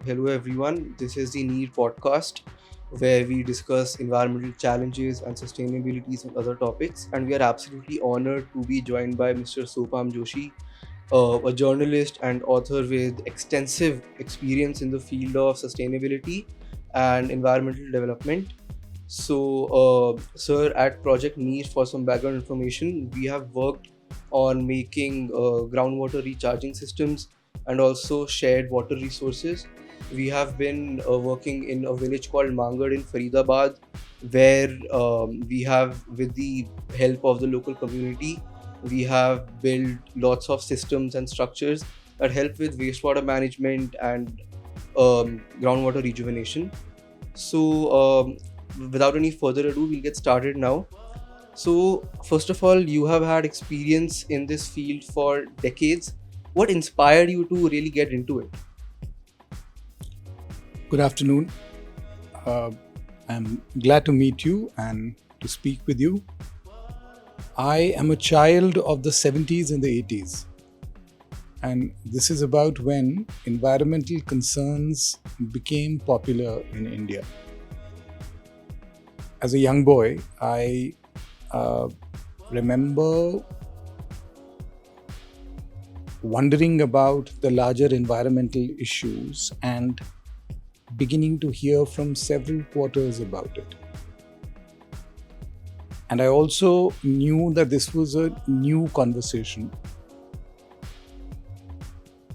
Hello, everyone. This is the Neer Podcast, where we discuss environmental challenges and sustainabilities and other topics. And we are absolutely honored to be joined by Mr. Sopan Joshi, a journalist and author with extensive experience in the field of sustainability and environmental development. Sir, at Project Neer, for some background information, we have worked on making groundwater recharging systems and also shared water resources. We have been working in a village called Mangad in Faridabad, where we have, with the help of the local community, we have built lots of systems and structures that help with wastewater management and groundwater rejuvenation. Without any further ado, we'll get started now. So, first of all, you have had experience in this field for decades. What inspired you to really get into it? Good afternoon. Uh, I'm glad to meet you and to speak with you. I am a child of the 70s and the 80s, and this is about when environmental concerns became popular in India. As a young boy, I remember wondering about the larger environmental issues and beginning to hear from several quarters about it. And I also knew that this was a new conversation.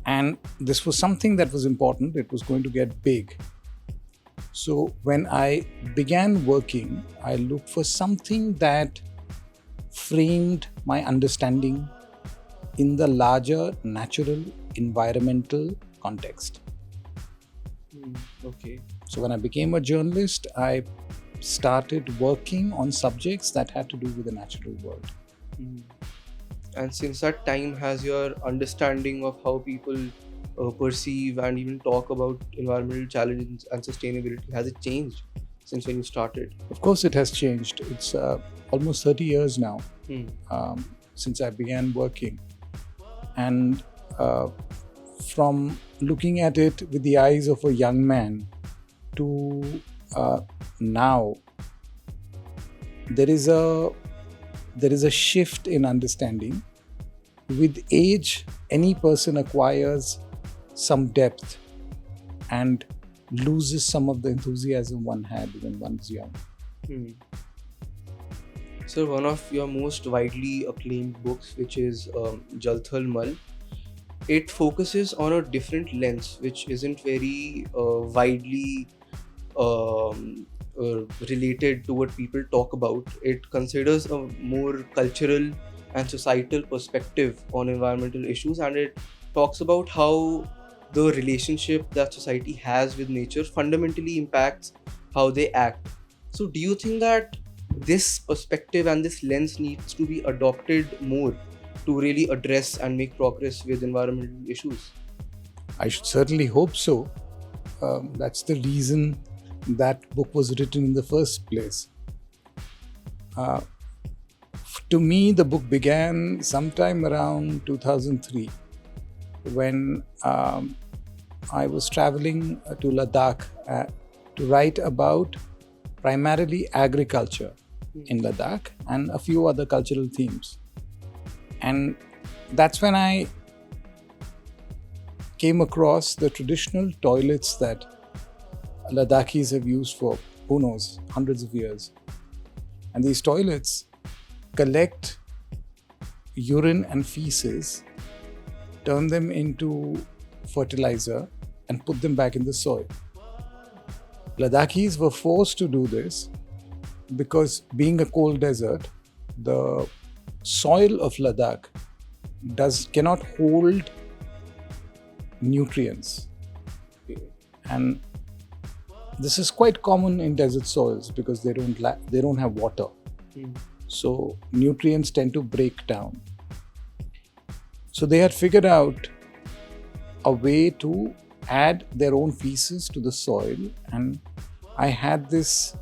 And this was something that was important. It was going to get big. So when I began working, I looked for something that framed my understanding in the larger natural environmental context. Okay. So when I became a journalist, I started working on subjects that had to do with the natural world. And since that time, has your understanding of how people perceive and even talk about environmental challenges and sustainability, has it changed since when you started? Of course, it has changed. It's almost 30 years now since I began working. And from looking at it with the eyes of a young man to now, there is a shift in understanding. With age, any person acquires some depth and loses some of the enthusiasm one had when one was young. So one of your most widely acclaimed books, which is Jal Mal, it focuses on a different lens, which isn't very widely related to what people talk about. It considers a more cultural and societal perspective on environmental issues, and it talks about how the relationship that society has with nature fundamentally impacts how they act. So, do you think that this perspective and this lens needs to be adopted more to really address and make progress with environmental issues? I should certainly hope so. That's the reason that book was written in the first place. To me, the book began sometime around 2003 when I was traveling to Ladakh to write about primarily agriculture in Ladakh and a few other cultural themes. And that's when I came across the traditional toilets that Ladakhis have used for, who knows, hundreds of years. And these toilets collect urine and feces, turn them into fertilizer, and put them back in the soil. Ladakhis were forced to do this because, being a cold desert, the soil of Ladakh cannot hold nutrients. And this is quite common in desert soils because they don't have water. So nutrients tend to break down. So they had figured out a way to add their own feces to the soil, and I had this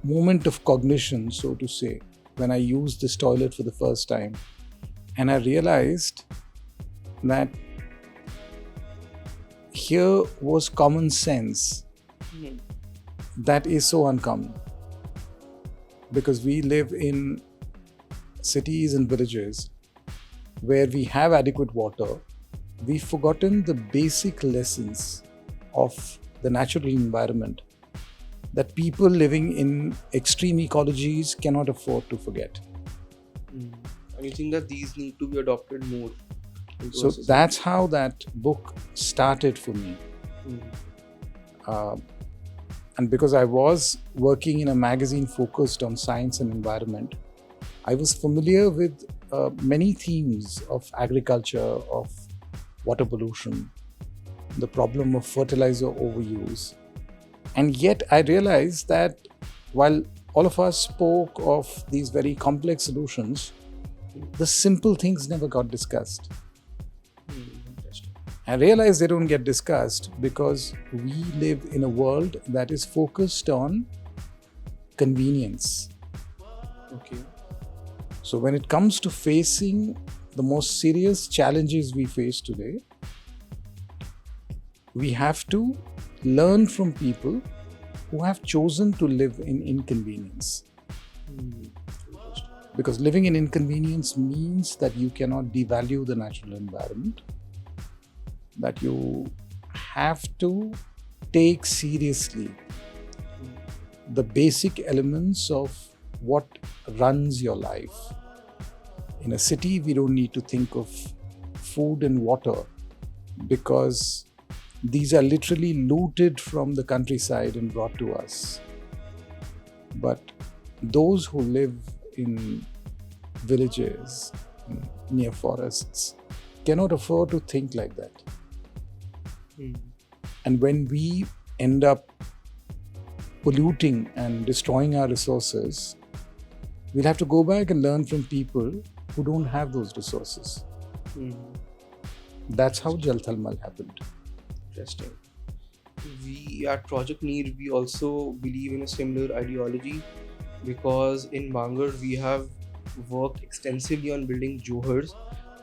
moment of cognition, so to say, when I used this toilet for the first time, and I realized that here was common sense that is so uncommon, because we live in cities and villages where we have adequate water. We've forgotten the basic lessons of the natural environment that people living in extreme ecologies cannot afford to forget. And you think that these need to be adopted more? So that's how that book started for me. And because I was working in a magazine focused on science and environment, I was familiar with many themes of agriculture, of water pollution, the problem of fertilizer overuse. And yet I realized that while all of us spoke of these very complex solutions, the simple things never got discussed. I realize they don't get discussed because we live in a world that is focused on convenience. Okay. So when it comes to facing the most serious challenges we face today, we have to learn from people who have chosen to live in inconvenience. Because living in inconvenience means that you cannot devalue the natural environment, that you have to take seriously the basic elements of what runs your life. In a city, we don't need to think of food and water because these are literally looted from the countryside and brought to us. But those who live in villages, near forests, cannot afford to think like that. And when we end up polluting and destroying our resources, we'll have to go back and learn from people who don't have those resources. That's how Jal Mal happened. Interesting. We at Project Neer, we also believe in a similar ideology because in Bangalore we have worked extensively on building johars,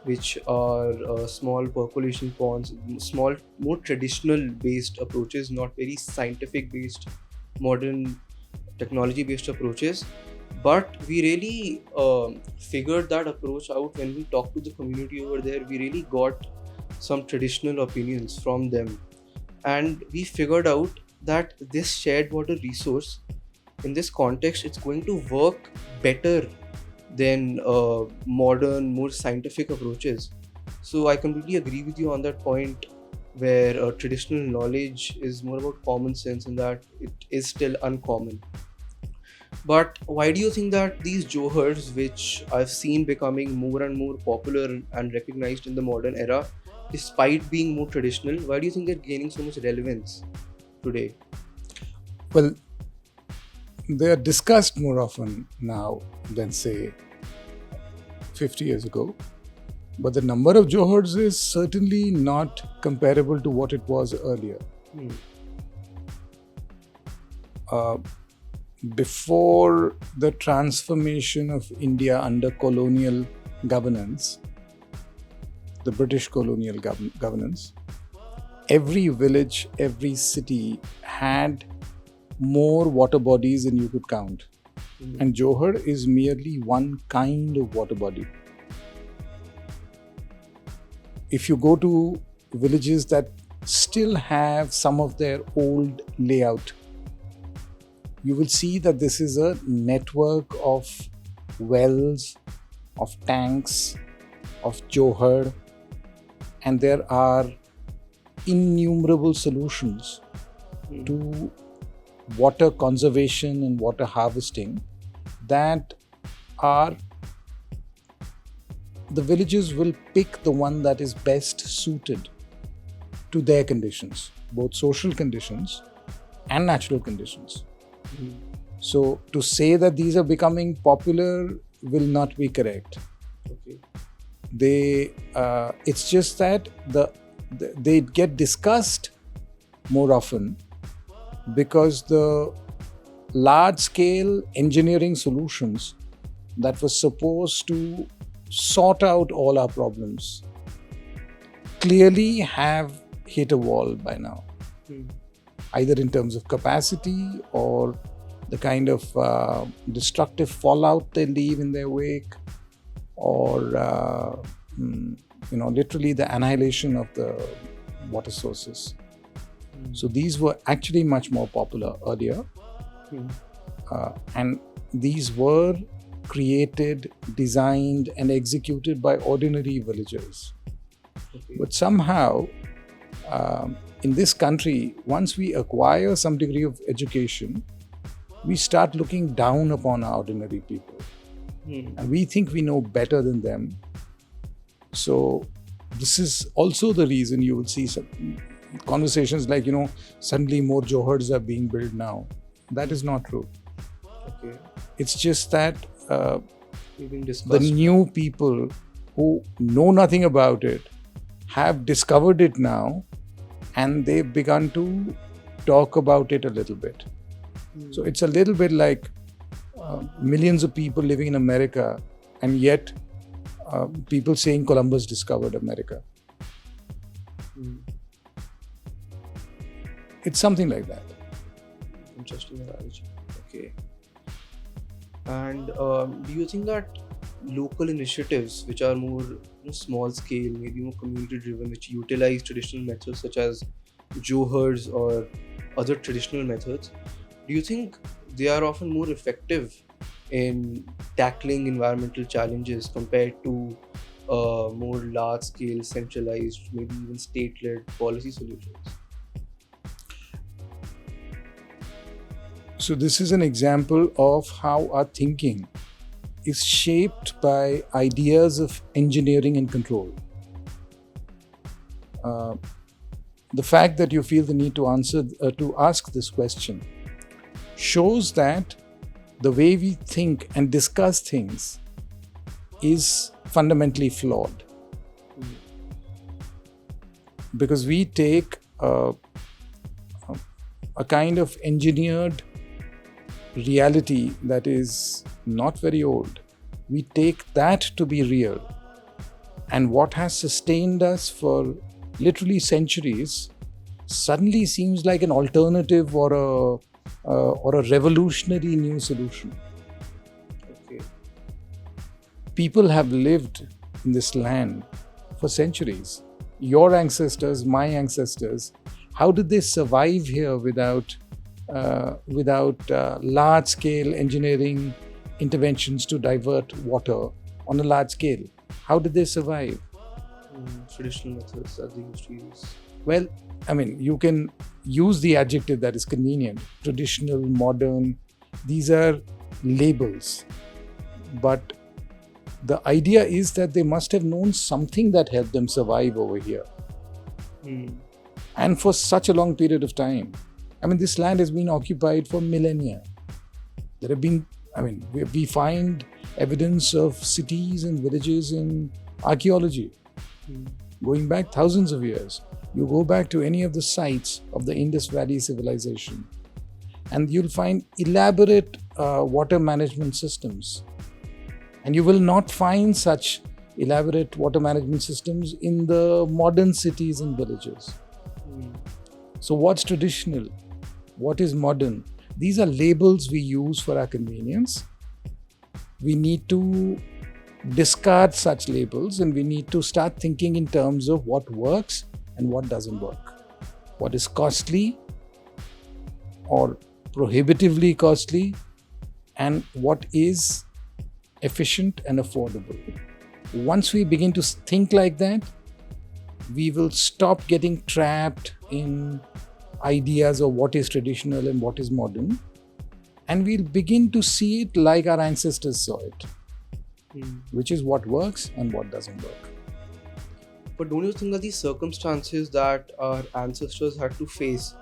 which are small percolation ponds, small, more traditional based approaches, not very scientific based, modern technology based approaches. But we really figured that approach out when we talked to the community over there. We really got some traditional opinions from them, and we figured out that this shared water resource in this context, it's going to work better than modern, more scientific approaches. So I completely agree with you on that point, where traditional knowledge is more about common sense and that it is still uncommon. But why do you think that these johars, which I've seen becoming more and more popular and recognized in the modern era, despite being more traditional, why do you think they're gaining so much relevance today? Well, they are discussed more often now than, say, 50 years ago. But the number of johars is certainly not comparable to what it was earlier. Before the transformation of India under colonial governance, the British colonial governance, every village, every city had more water bodies than you could count. And johar is merely one kind of water body. If you go to villages that still have some of their old layout, you will see that this is a network of wells, of tanks, of johar, and there are innumerable solutions to water conservation and water harvesting that are, the villages will pick the one that is best suited to their conditions, both social conditions and natural conditions. So to say that these are becoming popular will not be correct. It's just that they get discussed more often because the large-scale engineering solutions that were supposed to sort out all our problems clearly have hit a wall by now, either in terms of capacity or the kind of destructive fallout they leave in their wake, or literally the annihilation of the water sources. So these were actually much more popular earlier, and these were created, designed, and executed by ordinary villagers. But somehow, in this country, once we acquire some degree of education, we start looking down upon our ordinary people. And we think we know better than them. So this is also the reason you would see some conversations like, suddenly more johars are being built now. That is not true. Okay. It's just that the new people who know nothing about it have discovered it now, and they've begun to talk about it a little bit. So it's a little bit like millions of people living in America, and yet people saying Columbus discovered America. It's something like that. Interesting analogy. Okay. And do you think that local initiatives which are more small scale, maybe more community driven, which utilize traditional methods such as johars or other traditional methods, do you think they are often more effective in tackling environmental challenges compared to more large scale, centralized, maybe even state-led policy solutions? So this is an example of how our thinking is shaped by ideas of engineering and control. The fact that you feel the need to ask this question shows that the way we think and discuss things is fundamentally flawed. Because we take a kind of engineered reality that is not very old. We take that to be real. And what has sustained us for literally centuries suddenly seems like an alternative or a revolutionary new solution. Okay. People have lived in this land for centuries. Your ancestors, my ancestors, how did they survive here without large-scale engineering interventions to divert water on a large scale? How did they survive? Traditional methods that they used to use. Well, you can use the adjective that is convenient. Traditional, modern, these are labels. But the idea is that they must have known something that helped them survive over here. And for such a long period of time. This land has been occupied for millennia. There have been, we find evidence of cities and villages in archaeology going back thousands of years. You go back to any of the sites of the Indus Valley civilization, and you'll find elaborate water management systems. And you will not find such elaborate water management systems in the modern cities and villages. So what's traditional? What is modern? These are labels we use for our convenience. We need to discard such labels, and we need to start thinking in terms of what works and what doesn't work. What is costly or prohibitively costly, and what is efficient and affordable. Once we begin to think like that, we will stop getting trapped in ideas of what is traditional and what is modern, and we'll begin to see it like our ancestors saw it, which is what works and what doesn't work. But don't you think that these circumstances that our ancestors had to face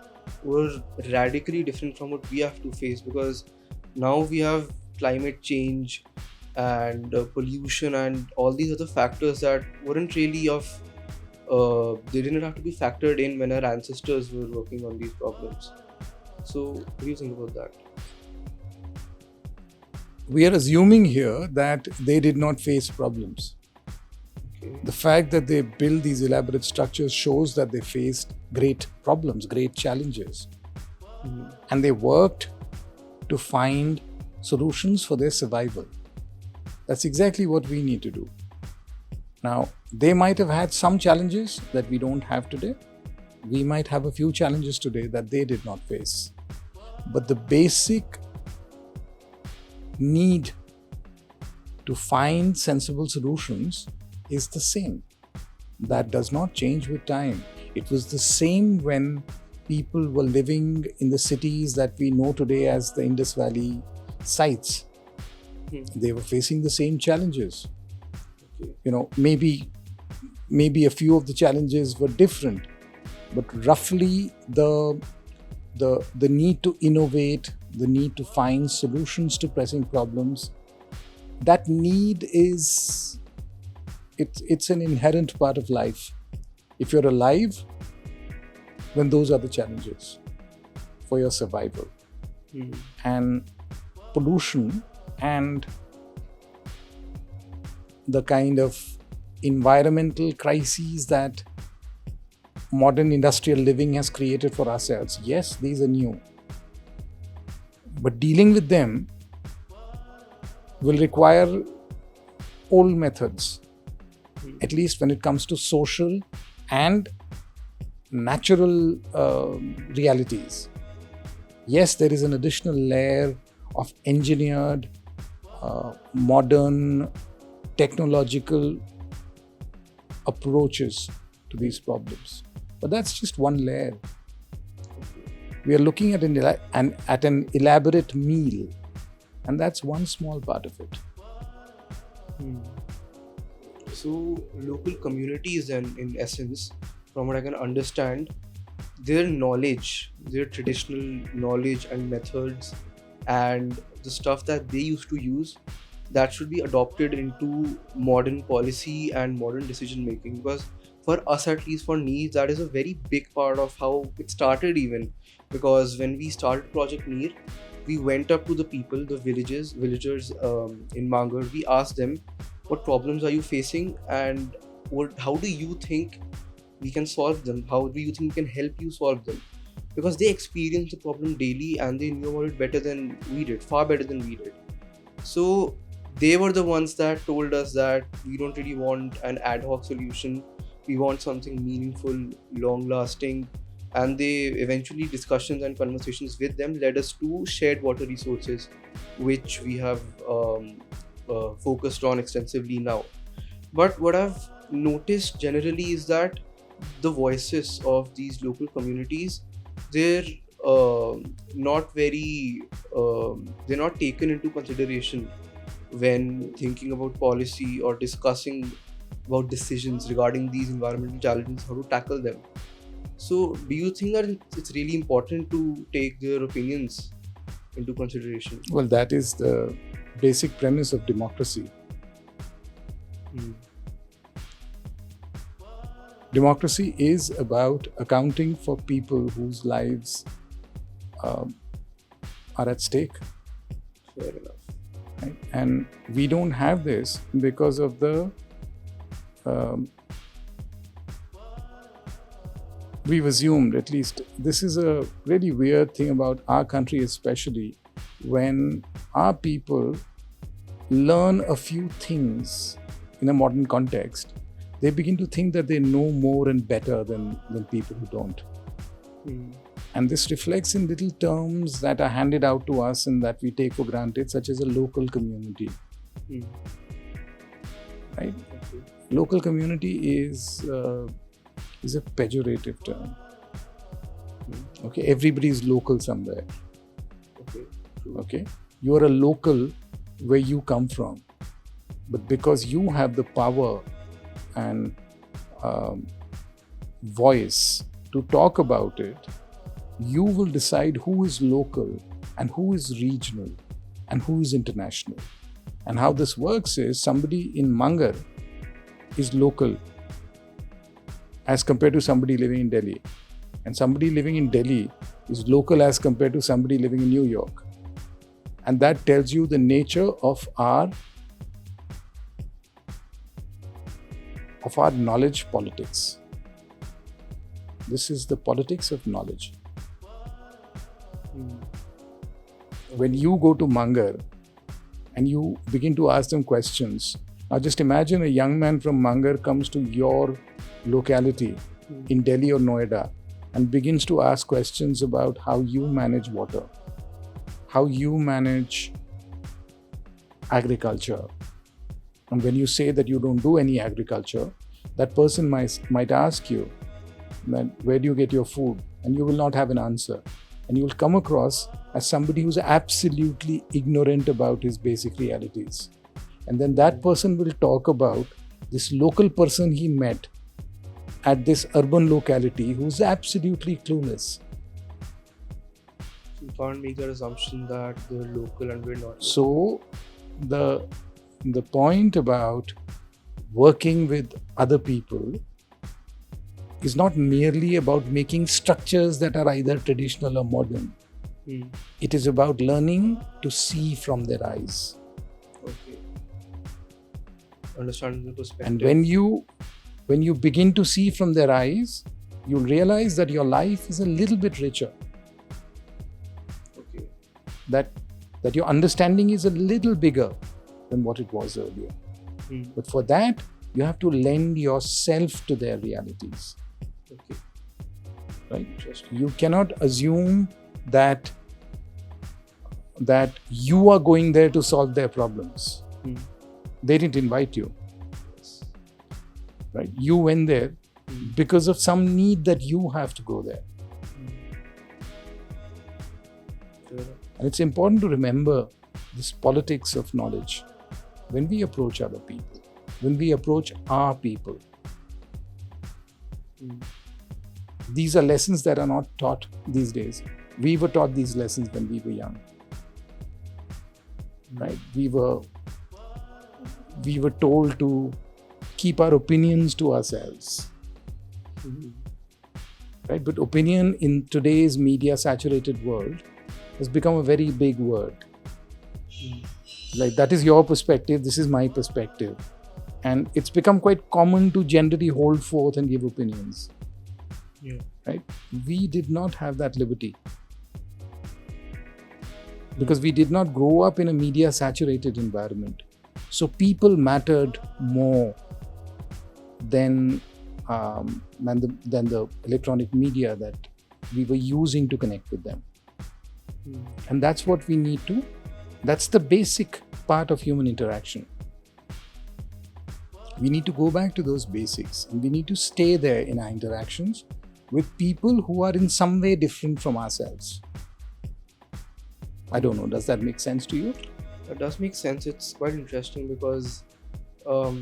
were radically different from what we have to face? Because now we have climate change and pollution and all these other factors that weren't really they didn't have to be factored in when our ancestors were working on these problems. So what do you think about that? We are assuming here that they did not face problems. The fact that they build these elaborate structures shows that they faced great problems, great challenges. And they worked to find solutions for their survival. That's exactly what we need to do. Now, they might have had some challenges that we don't have today. We might have a few challenges today that they did not face. But the basic need to find sensible solutions is the same. That does not change with time. It was the same when people were living in the cities that we know today as the Indus Valley sites. They were facing the same challenges. Maybe a few of the challenges were different, but roughly the need to innovate, the need to find solutions to pressing problems, that need is it's an inherent part of life. If you're alive, then those are the challenges for your survival. And pollution and the kind of environmental crises that modern industrial living has created for ourselves, yes, these are new. But dealing with them will require old methods, at least when it comes to social and natural realities. Yes, there is an additional layer of engineered, modern, technological approaches to these problems. But that's just one layer. We are looking at an elaborate meal, and that's one small part of it. So local communities, then, in essence, from what I can understand, their knowledge, their traditional knowledge and methods and the stuff that they used to use, that should be adopted into modern policy and modern decision making. Because for us, at least for Neer, that is a very big part of how it started even. Because when we started Project Neer, we went up to the people, the villagers in Mangar. We asked them, what problems are you facing and how do you think we can solve them? How do you think we can help you solve them? Because they experienced the problem daily and they knew about it better than we did, far better than we did. So they were the ones that told us that we don't really want an ad hoc solution. We want something meaningful, long-lasting. And they eventually, discussions and conversations with them led us to shared water resources, which we have focused on extensively now. But what I've noticed generally is that the voices of these local communities, they're not taken into consideration when thinking about policy or discussing about decisions regarding these environmental challenges, how to tackle them. So do you think that it's really important to take their opinions into consideration? Well, that is the basic premise of democracy. Democracy is about accounting for people whose lives are at stake. Fair enough. Right? And we don't have this because of the we've assumed, at least this is a really weird thing about our country, especially when our people learn a few things in a modern context, they begin to think that they know more and better than people who don't. And this reflects in little terms that are handed out to us and that we take for granted, such as a local community. Right? Okay. Local community is a pejorative term. Okay, everybody is local somewhere. Okay, you are a local where you come from, but because you have the power and voice to talk about it, you will decide who is local and who is regional and who is international. And how this works is somebody in Mangar is local as compared to somebody living in Delhi. And somebody living in Delhi is local as compared to somebody living in New York. And that tells you the nature of our of our knowledge politics. This is the politics of knowledge. When you go to Mangar and you begin to ask them questions, now just imagine a young man from Mangar comes to your locality in Delhi or Noida and begins to ask questions about how you manage water, how you manage agriculture. And when you say that you don't do any agriculture, that person might ask you, that, where do you get your food? And you will not have an answer. And you will come across as somebody who's absolutely ignorant about his basic realities. And then that person will talk about this local person he met at this urban locality who's absolutely clueless. You can't make that assumption that they're local and we're not. So the point about working with other people is not merely about making structures that are either traditional or modern. It is about learning to see from their eyes. Okay. Understanding the perspective. And when you begin to see from their eyes, you'll realize that your life is a little bit richer. Okay. That your understanding is a little bigger than what it was earlier. But for that, you have to lend yourself to their realities. Okay. Right? You cannot assume that you are going there to solve their problems. They didn't invite you. Yes. Right? You went there because of some need that you have to go there. Sure. And it's important to remember this politics of knowledge when we approach other people, when we approach our people. These are lessons that are not taught these days. We were taught these lessons when we were young. Right? We were told to keep our opinions to ourselves. Right? But opinion in today's media saturated world has become a very big word. Like, that is your perspective, this is my perspective. And it's become quite common to generally hold forth and give opinions. Yeah. Right? We did not have that liberty. Because we did not grow up in a media saturated environment. So people mattered more than the electronic media that we were using to connect with them. And that's what we need to, that's the basic part of human interaction. We need to go back to those basics and we need to stay there in our interactions with people who are in some way different from ourselves. I don't know, does that make sense to you? That does make sense. It's quite interesting because I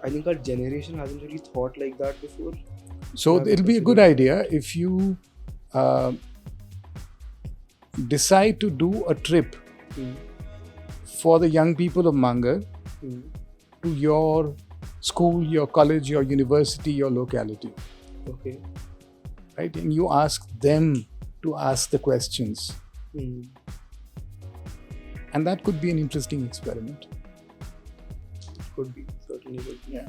think our generation hasn't really thought like that before. So it'll be a good idea if you decide to do a trip for the young people of Mangar to your school, your college, your university, your locality. Okay. Right? And you ask them to ask the questions. And that could be an interesting experiment. Could be, certainly would be. Yeah.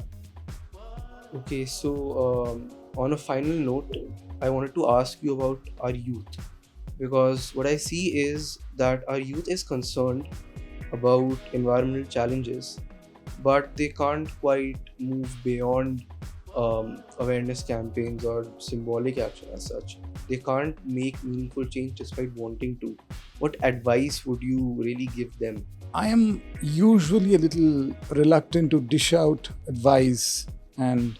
Okay, so on a final note, I wanted to ask you about our youth. Because what I see is that our youth is concerned about environmental challenges, but they can't quite move beyond awareness campaigns or symbolic action as such. They can't make meaningful change despite wanting to. What advice would you really give them? I am usually a little reluctant to dish out advice and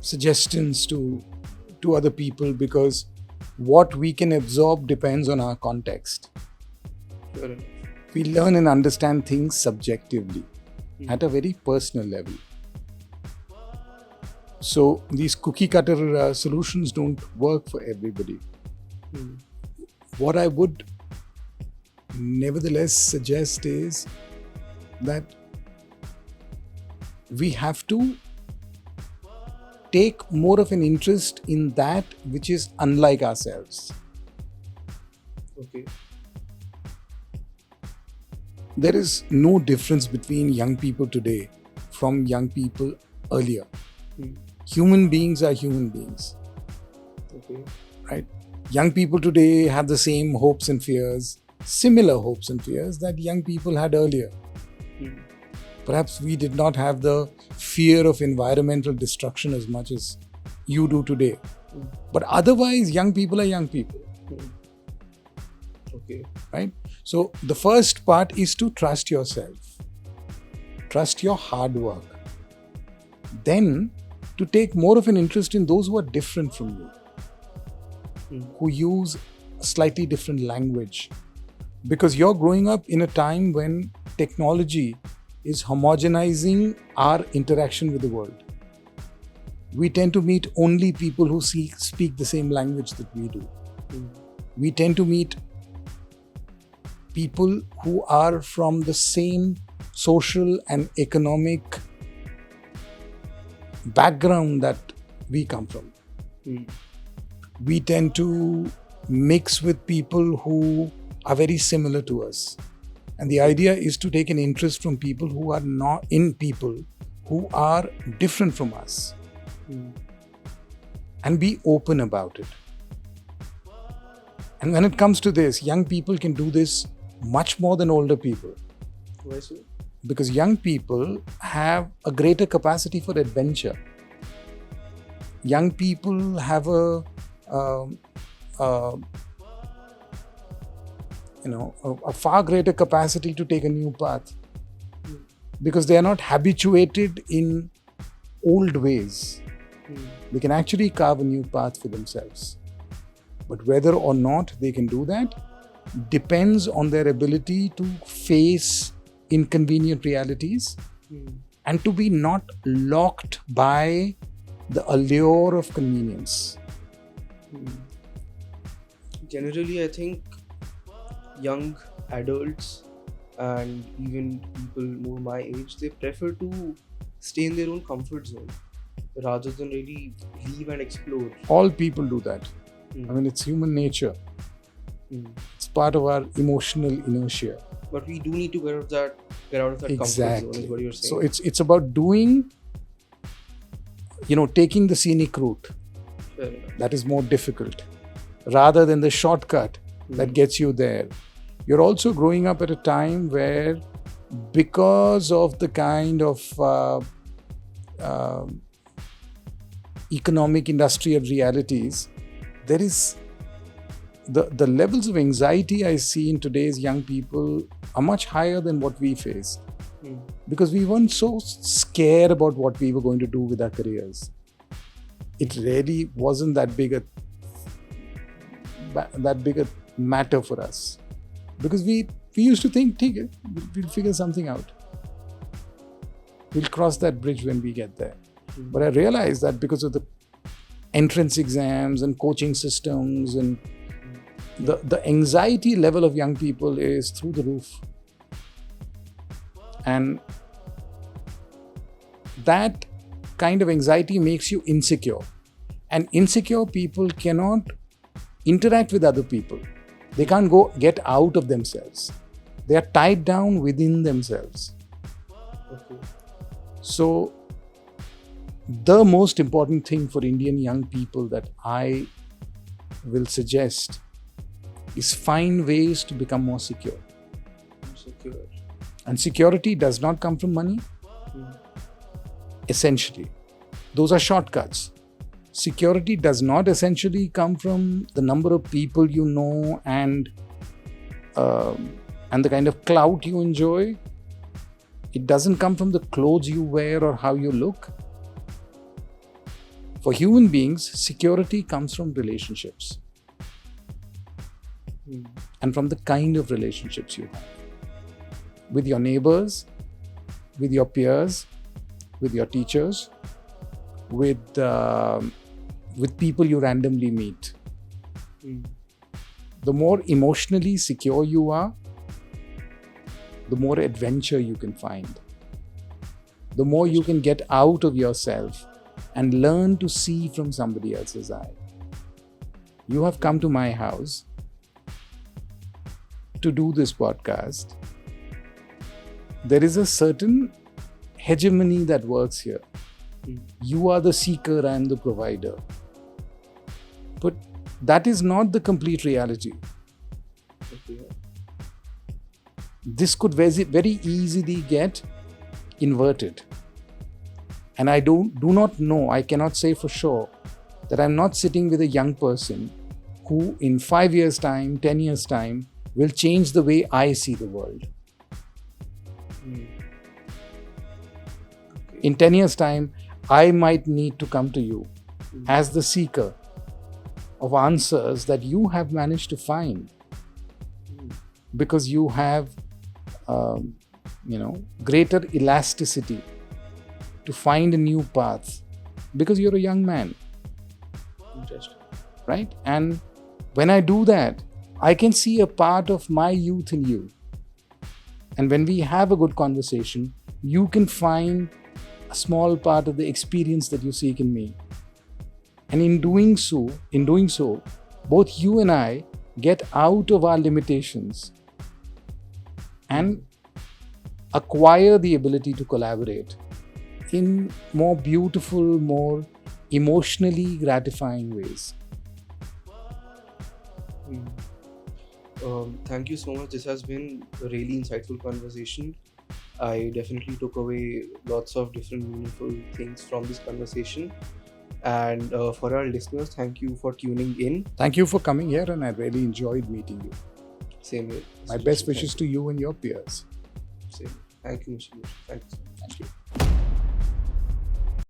suggestions to other people because what we can absorb depends on our context. Fair enough. We learn and understand things subjectively at a very personal level. So these cookie cutter solutions don't work for everybody. What I would nevertheless suggest is that we have to take more of an interest in that which is unlike ourselves. Okay. there is no difference between young people today from young people earlier. Human beings are human beings. Okay. Right? Young people today have the same hopes and fears, similar hopes and fears that young people had earlier. Perhaps we did not have the fear of environmental destruction as much as you do today. But otherwise, young people are young people. Okay. Right? So the first part is to trust yourself. Trust your hard work. Then to take more of an interest in those who are different from you, who use a slightly different language. Because you're growing up in a time when technology is homogenizing our interaction with the world. We tend to meet only people who speak the same language that we do. We tend to meet people who are from the same social and economic background that we come from. We tend to mix with people who are very similar to us. And the idea is to take an interest from people who are not in people who are different from us. And be open about it. And when it comes to this, young people can do this much more than older people. Why so? Because young people have a greater capacity for adventure. Young people have a far greater capacity to take a new path. Because they are not habituated in old ways. They can actually carve a new path for themselves. But whether or not they can do that depends on their ability to face inconvenient realities and to be not locked by the allure of convenience. Generally, I think young adults and even people more my age, they prefer to stay in their own comfort zone rather than really leave and explore. All people do that. I mean, it's human nature. It's part of our emotional inertia. But we do need to get out of that comfort zone, is what you're saying. So it's about doing, taking the scenic route. Fair enough. That is more difficult, rather than the shortcut that gets you there. You're also growing up at a time where, because of the kind of economic industrial realities, there is the levels of anxiety I see in today's young people are much higher than what we faced. Because we weren't so scared about what we were going to do with our careers. It really wasn't that big a matter for us. Because we used to think, we'll figure something out. We'll cross that bridge when we get there. But I realized that because of the entrance exams and coaching systems and the anxiety level of young people is through the roof. And that kind of anxiety makes you insecure. And insecure people cannot interact with other people. They can't get out of themselves. They are tied down within themselves. Okay. So, the most important thing for Indian young people that I will suggest is find ways to become more secure. And security does not come from money. Essentially. Those are shortcuts. Security does not essentially come from the number of people you know and the kind of clout you enjoy. It doesn't come from the clothes you wear or how you look. For human beings, security comes from relationships. And from the kind of relationships you have. With your neighbors, with your peers, with your teachers, with people you randomly meet. The more emotionally secure you are, the more adventure you can find. The more you can get out of yourself and learn to see from somebody else's eye. You have come to my house to do this podcast, there is a certain hegemony that works here. You are the seeker, I am the provider. But that is not the complete reality. Okay. This could very easily get inverted. And I do not know, I cannot say for sure that I'm not sitting with a young person who in 5 years' time, 10 years' time will change the way I see the world. In 10 years' time, I might need to come to you as the seeker of answers that you have managed to find because you have, greater elasticity to find a new path because you're a young man. Interesting. Right? And when I do that, I can see a part of my youth in you. And when we have a good conversation, you can find a small part of the experience that you seek in me. And in doing so, both you and I get out of our limitations and acquire the ability to collaborate in more beautiful, more emotionally gratifying ways. Thank you so much. This has been a really insightful conversation. I definitely took away lots of different meaningful things from this conversation. And for our listeners, thank you for tuning in. Thank you for coming here, and I really enjoyed meeting you. Same here. My best wishes to you and your peers. Same. Thank you, Mr. Joshi. Thank you so much. Thank you.